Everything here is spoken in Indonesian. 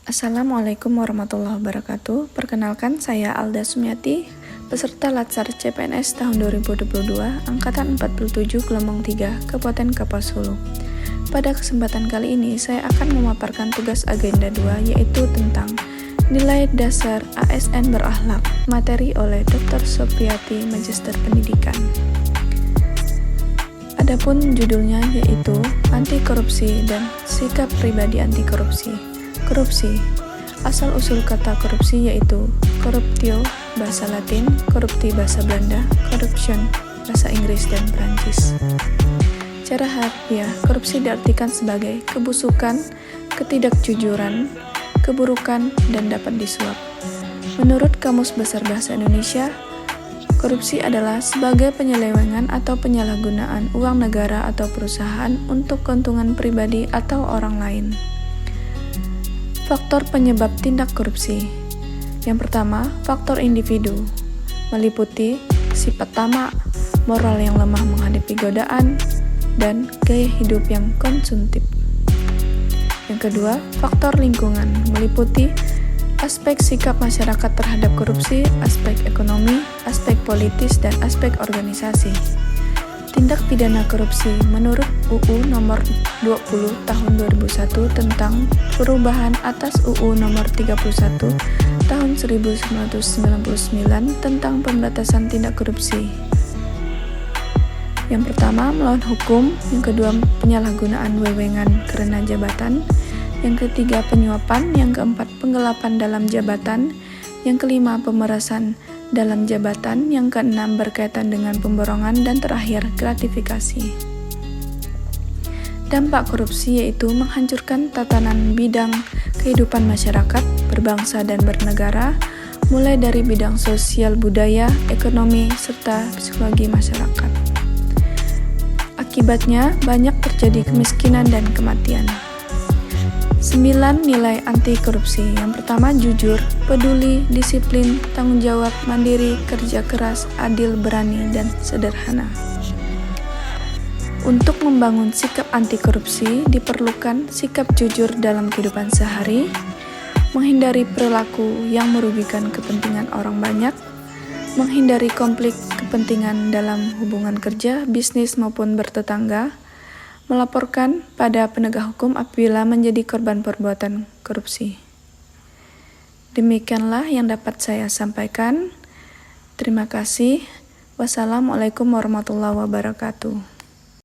Assalamualaikum warahmatullahi wabarakatuh. Perkenalkan, saya Alda Sumiati, peserta Latsar CPNS tahun 2022, Angkatan 47, Gelombang 3, Kabupaten Kapuas Hulu. Pada kesempatan kali ini, saya akan memaparkan tugas agenda 2, yaitu tentang nilai dasar ASN berakhlak, materi oleh Dr. Sofiati, Magister Pendidikan. Adapun judulnya yaitu Anti Korupsi dan Sikap Pribadi Anti Korupsi. Korupsi. Asal-usul kata korupsi yaitu corruptio bahasa Latin, corrupti bahasa Belanda, corruption bahasa Inggris dan Prancis. Cara harfiah, korupsi diartikan sebagai kebusukan, ketidakjujuran, keburukan, dan dapat disuap. Menurut Kamus Besar Bahasa Indonesia, korupsi adalah sebagai penyelewengan atau penyalahgunaan uang negara atau perusahaan untuk keuntungan pribadi atau orang lain. Faktor penyebab tindak korupsi. Yang pertama, faktor individu, meliputi sifat tamak, moral yang lemah menghadapi godaan, dan gaya hidup yang konsumtif. Yang kedua, faktor lingkungan, meliputi aspek sikap masyarakat terhadap korupsi, aspek ekonomi, aspek politis, dan aspek organisasi. Tindak pidana korupsi menurut UU nomor 20 tahun 2001 tentang perubahan atas UU nomor 31 tahun 1999 tentang pemberantasan tindak korupsi. Yang pertama, melawan hukum. Yang kedua, penyalahgunaan wewenang karena jabatan. Yang ketiga, penyuapan. Yang keempat, penggelapan dalam jabatan. Yang kelima, pemerasan dalam jabatan. Yang keenam, berkaitan dengan pemborongan. Dan terakhir, gratifikasi. Dampak korupsi yaitu menghancurkan tatanan bidang kehidupan masyarakat, berbangsa dan bernegara, mulai dari bidang sosial, budaya, ekonomi, serta psikologi masyarakat. Akibatnya, banyak terjadi kemiskinan dan kematian. 9 nilai anti korupsi. Yang pertama, jujur, peduli, disiplin, tanggung jawab, mandiri, kerja keras, adil, berani, dan sederhana. Untuk membangun sikap anti korupsi, diperlukan sikap jujur dalam kehidupan sehari, menghindari perilaku yang merugikan kepentingan orang banyak, menghindari konflik kepentingan dalam hubungan kerja, bisnis maupun bertetangga, melaporkan pada penegak hukum apabila menjadi korban perbuatan korupsi. Demikianlah yang dapat saya sampaikan. Terima kasih. Wassalamualaikum warahmatullahi wabarakatuh.